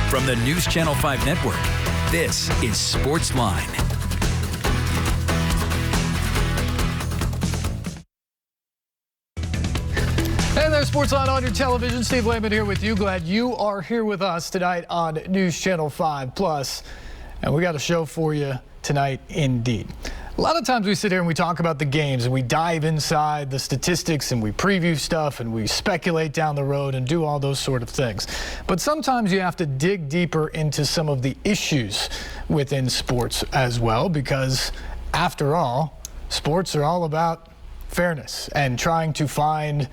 From the News Channel 5 Network, this is SportsLine. Hey there, SportsLine on your television. Steve Layman here with you. Glad you are here with us tonight on News Channel 5 Plus. And we got a show for you tonight indeed. A lot of times we sit here and we talk about the games and we dive inside the statistics and we preview stuff and we speculate down the road and do all those sort of things. But sometimes you have to dig deeper into some of the issues within sports as well, because after all, sports are all about fairness and trying to find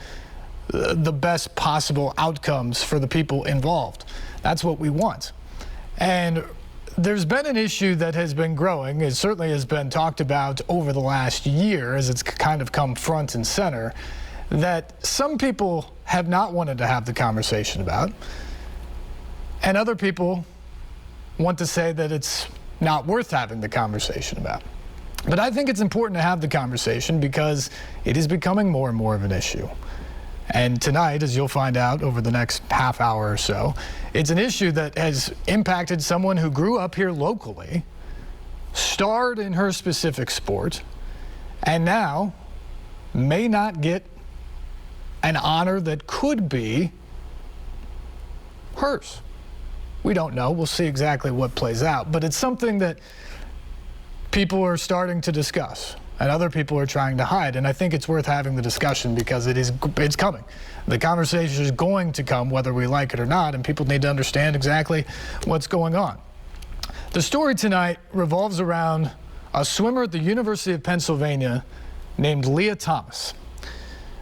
the best possible outcomes for the people involved. That's what we want. And there's been an issue that has been growing. It certainly has been talked about over the last year as it's kind of come front and center, that some people have not wanted to have the conversation about, and other people want to say that it's not worth having the conversation about. But I think it's important to have the conversation because it is becoming more and more of an issue. And tonight, as you'll find out over the next half hour or so, it's an issue that has impacted someone who grew up here locally, starred in her specific sport, and now may not get an honor that could be hers. We don't know. We'll see exactly what plays out. But it's something that people are starting to discuss and other people are trying to hide. And I think it's worth having the discussion because it's coming. The conversation is going to come whether we like it or not, and people need to understand exactly what's going on. The story tonight revolves around a swimmer at the University of Pennsylvania named Lia Thomas.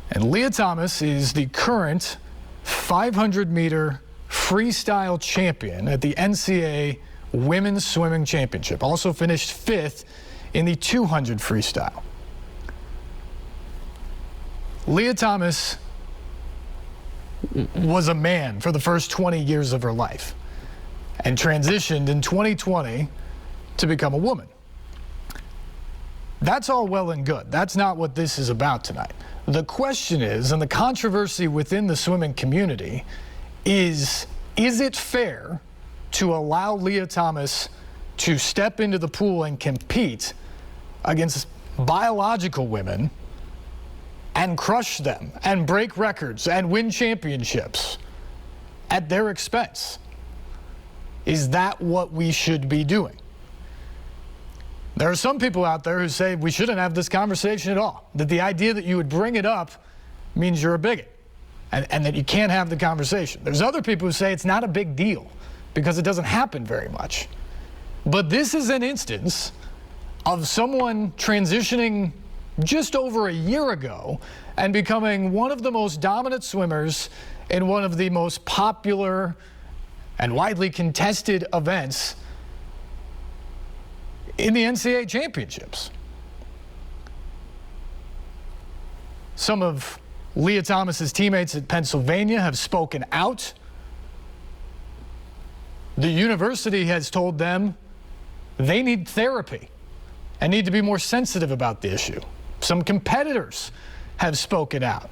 And Lia Thomas is the current 500-meter freestyle champion at the NCAA Women's Swimming Championship. Also finished 5th in the 200 freestyle. Lia Thomas was a man for the first 20 years of her life and transitioned in 2020 to become a woman. That's all well and good. That's not what this is about tonight. The question is, and the controversy within the swimming community is it fair to allow Lia Thomas to step into the pool and compete against biological women and crush them and break records and win championships at their expense? Is that what we should be doing? There are some people out there who say we shouldn't have this conversation at all, that the idea that you would bring it up means you're a bigot and that you can't have the conversation. There's other people who say it's not a big deal because it doesn't happen very much. But this is an instance of someone transitioning just over a year ago and becoming one of the most dominant swimmers in one of the most popular and widely contested events in the NCAA championships. Some of Lia Thomas's teammates at Pennsylvania have spoken out. The university has told them they need therapy and need to be more sensitive about the issue. Some competitors have spoken out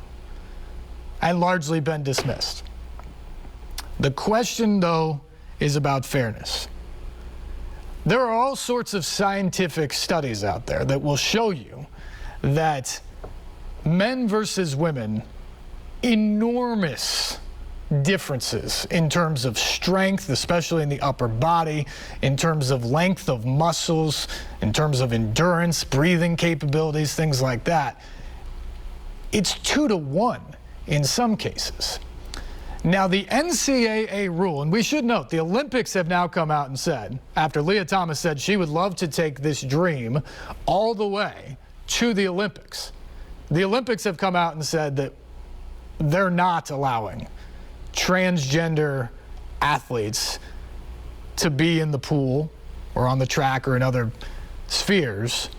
and largely been dismissed. The question, though, is about fairness. There are all sorts of scientific studies out there that will show you that men versus women, enormous differences in terms of strength, especially in the upper body, in terms of length of muscles, in terms of endurance, breathing capabilities, things like that. It's 2-to-1 in some cases. Now, the NCAA rule, and we should note, the Olympics have now come out and said, after Lia Thomas said she would love to take this dream all the way to the Olympics, the Olympics have come out and said that they're not allowing transgender athletes to be in the pool or on the track or in other spheres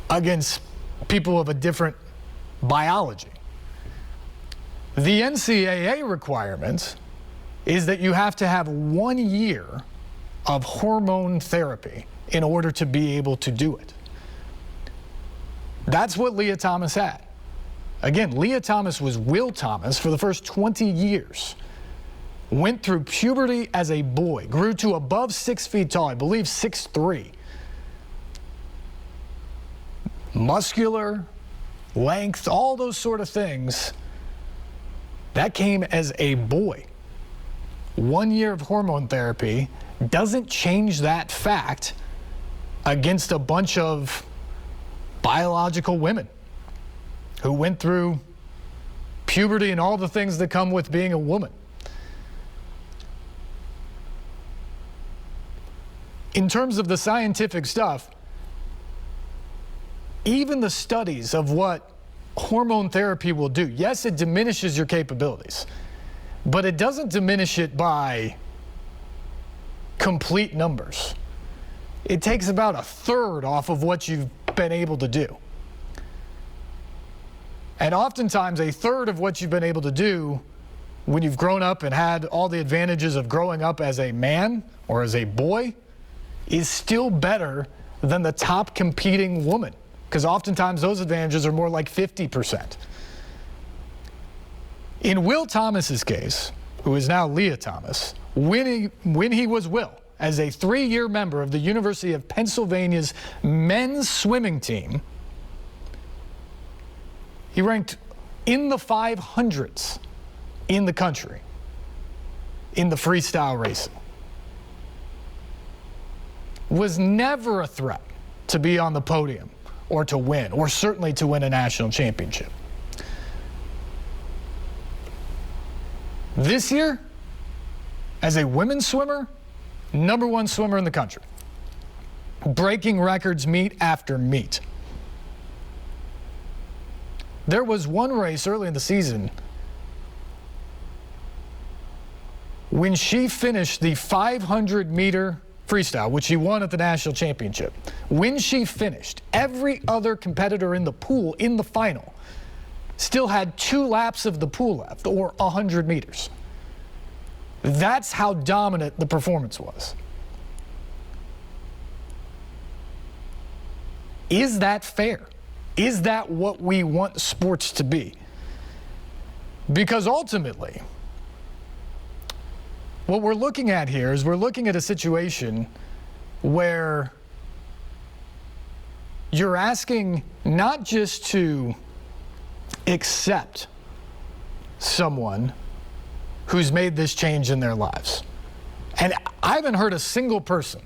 against people of a different biology. The NCAA requirement is that you have to have 1 year of hormone therapy in order to be able to do it. That's what Lia Thomas had. Again, Lia Thomas was Will Thomas for the first 20 years. went through puberty as a boy, grew to above 6 feet tall, I believe 6'3". Muscular, length, all those sort of things, that came as a boy. 1 year of hormone therapy doesn't change that fact against a bunch of biological women who went through puberty and all the things that come with being a woman. In terms of the scientific stuff, even the studies of what hormone therapy will do, yes, it diminishes your capabilities, but it doesn't diminish it by complete numbers. It takes about a third off of what you've been able to do. And oftentimes a third of what you've been able to do when you've grown up and had all the advantages of growing up as a man or as a boy is still better than the top competing woman, because oftentimes those advantages are more like 50%. In Will Thomas's case, who is now Lia Thomas, when he was Will, as a 3-year member of the University of Pennsylvania's men's swimming team, he ranked in the 500s in the country in the freestyle racing. Was never a threat to be on the podium or to win, or certainly to win a national championship. This year, as a women's swimmer, #1 swimmer in the country, breaking records meet after meet. There was one race early in the season when she finished the 500-meter freestyle, which she won at the national championship. When she finished, every other competitor in the pool in the final still had 2 laps of the pool left, or 100 meters. That's how dominant the performance was. Is that fair? Is that what we want sports to be? Because ultimately, what we're looking at here is we're looking at a situation where you're asking not just to accept someone who's made this change in their lives. And I haven't heard a single person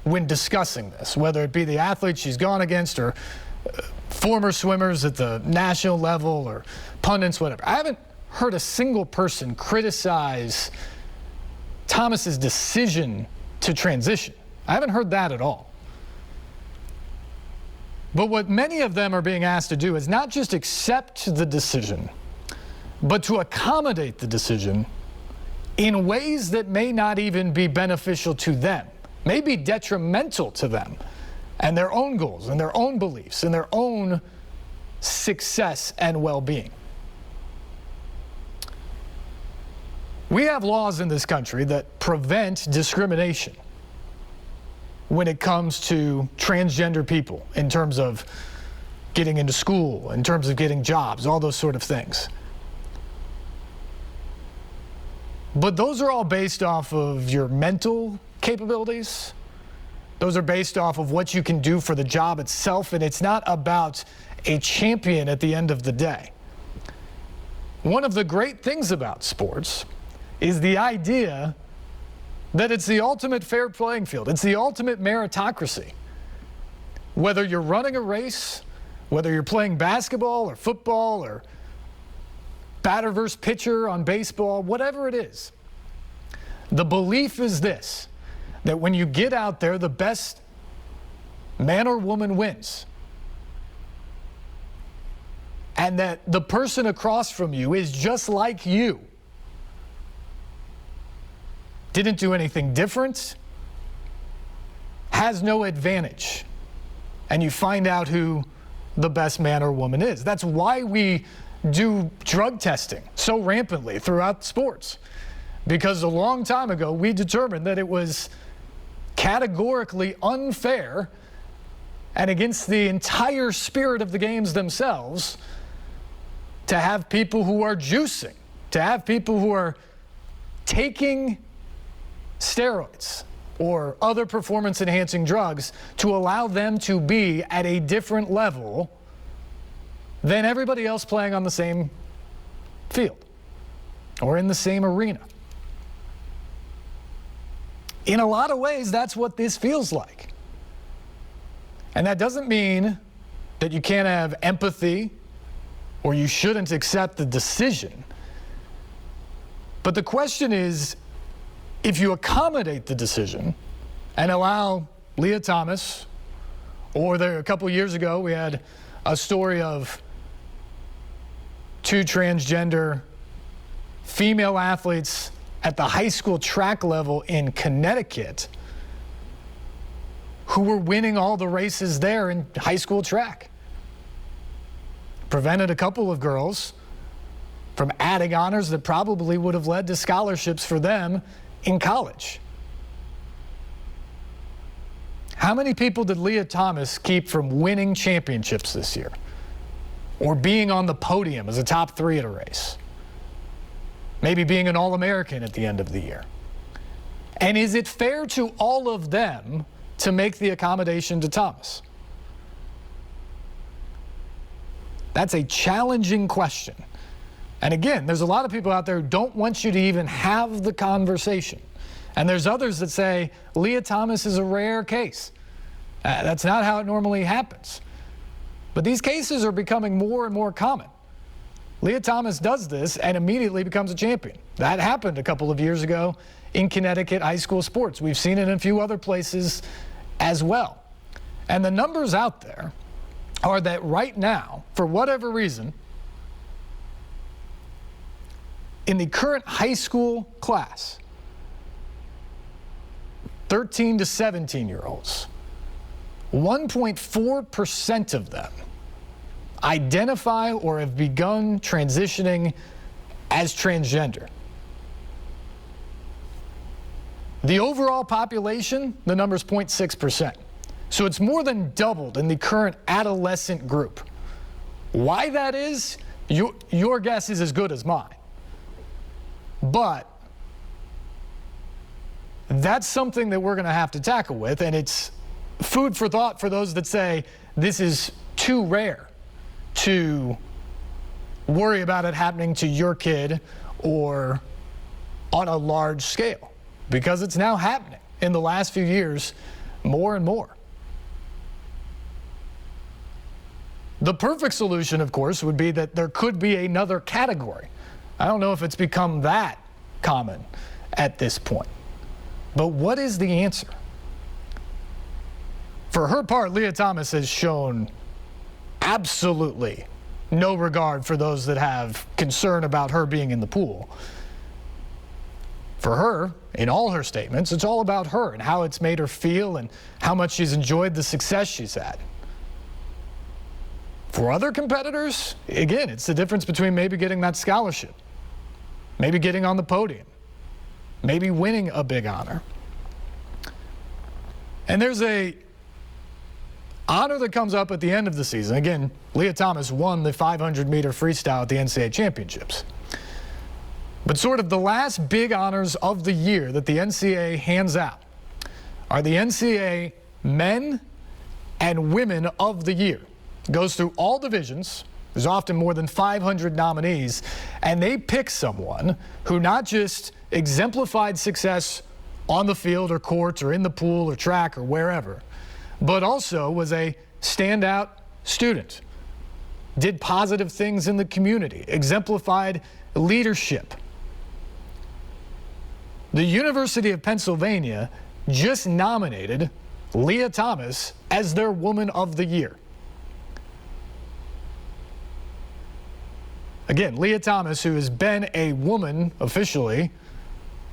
when discussing this, whether it be the athletes she's gone against or former swimmers at the national level or pundits, whatever. I haven't heard a single person criticize Thomas's decision to transition. I haven't heard that at all. But what many of them are being asked to do is not just accept the decision, but to accommodate the decision in ways that may not even be beneficial to them, may be detrimental to them and their own goals and their own beliefs and their own success and well-being. We have laws in this country that prevent discrimination when it comes to transgender people in terms of getting into school, in terms of getting jobs, all those sort of things. But those are all based off of your mental capabilities. Those are based off of what you can do for the job itself, and it's not about a champion at the end of the day. One of the great things about sports is the idea that it's the ultimate fair playing field. It's the ultimate meritocracy. Whether you're running a race, whether you're playing basketball or football or batter versus pitcher on baseball, whatever it is, the belief is this, that when you get out there, the best man or woman wins. And that the person across from you is just like you. Didn't do anything different, has no advantage. And you find out who the best man or woman is. That's why we do drug testing so rampantly throughout sports. Because a long time ago, we determined that it was categorically unfair and against the entire spirit of the games themselves to have people who are juicing, to have people who are taking steroids or other performance-enhancing drugs to allow them to be at a different level than everybody else playing on the same field or in the same arena. In a lot of ways, that's what this feels like. And that doesn't mean that you can't have empathy or you shouldn't accept the decision. But the question is, if you accommodate the decision and allow Lia Thomas, or a couple years ago we had a story of 2 transgender female athletes at the high school track level in Connecticut who were winning all the races there in high school track. Prevented a couple of girls from adding honors that probably would have led to scholarships for them in college. How many people did Lia Thomas keep from winning championships this year or being on the podium as a top 3 at a race? Maybe being an All-American at the end of the year. And is it fair to all of them to make the accommodation to Thomas? That's a challenging question. And again, there's a lot of people out there who don't want you to even have the conversation. And there's others that say Lia Thomas is a rare case. That's not how it normally happens. But these cases are becoming more and more common. Lia Thomas does this and immediately becomes a champion. That happened a couple of years ago in Connecticut high school sports. We've seen it in a few other places as well. And the numbers out there are that right now, for whatever reason, in the current high school class, 13 to 17-year-olds, 1.4% of them identify or have begun transitioning as transgender. The overall population, the number is 0.6%. So it's more than doubled in the current adolescent group. Why that is, your guess is as good as mine. But that's something that we're going to have to tackle with, and it's food for thought for those that say this is too rare to worry about it happening to your kid or on a large scale, because it's now happening in the last few years more and more. The perfect solution, of course, would be that there could be another category. I don't know if it's become that common at this point. But what is the answer? For her part, Lia Thomas has shown absolutely no regard for those that have concern about her being in the pool. For her, in all her statements, it's all about her and how it's made her feel and how much she's enjoyed the success she's had. For other competitors, again, it's the difference between maybe getting that scholarship, maybe getting on the podium, maybe winning a big honor. And there's a honor that comes up at the end of the season. Again, Lia Thomas won the 500-meter freestyle at the NCAA championships. But sort of the last big honors of the year that the NCAA hands out are the NCAA Men and Women of the Year. It goes through all divisions. There's often more than 500 nominees, and they pick someone who not just exemplified success on the field or courts or in the pool or track or wherever, but also was a standout student, did positive things in the community, exemplified leadership. The University of Pennsylvania just nominated Lia Thomas as their Woman of the Year. Again, Lia Thomas, who has been a woman officially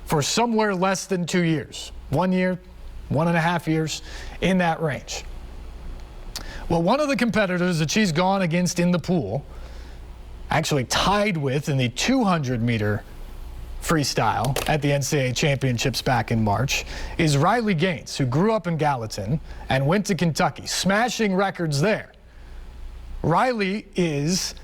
for somewhere less than 2 years. 1 year, 1.5 years, in that range. Well, one of the competitors that she's gone against in the pool, actually tied with in the 200-meter freestyle at the NCAA championships back in March, is Riley Gaines, who grew up in Gallatin and went to Kentucky, smashing records there. Riley is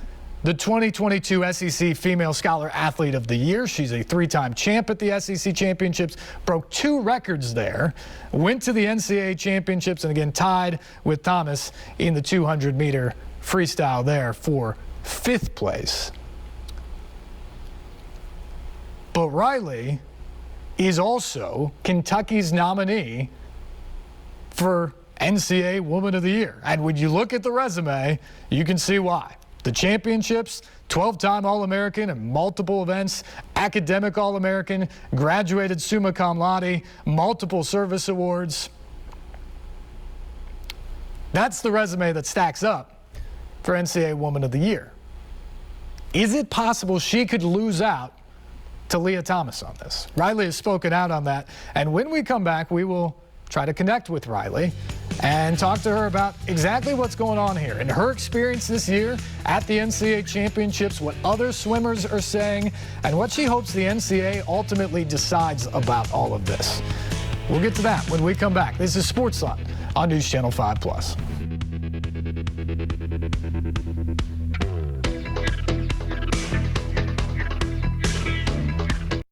the 2022 SEC Female Scholar Athlete of the Year. She's a 3-time champ at the SEC Championships, broke 2 records there, went to the NCAA Championships, and again tied with Thomas in the 200-meter freestyle there for 5th place. But Riley is also Kentucky's nominee for NCAA Woman of the Year. And when you look at the resume, you can see why. The championships, 12-time All-American in multiple events, academic All-American, graduated summa cum laude, multiple service awards. That's the resume that stacks up for NCAA Woman of the Year. Is it possible she could lose out to Lia Thomas on this? Riley has spoken out on that. And when we come back, we will try to connect with Riley and talk to her about exactly what's going on here and her experience this year at the NCAA Championships, what other swimmers are saying, and what she hopes the NCAA ultimately decides about all of this. We'll get to that when we come back. This is SportsLine on News Channel 5+.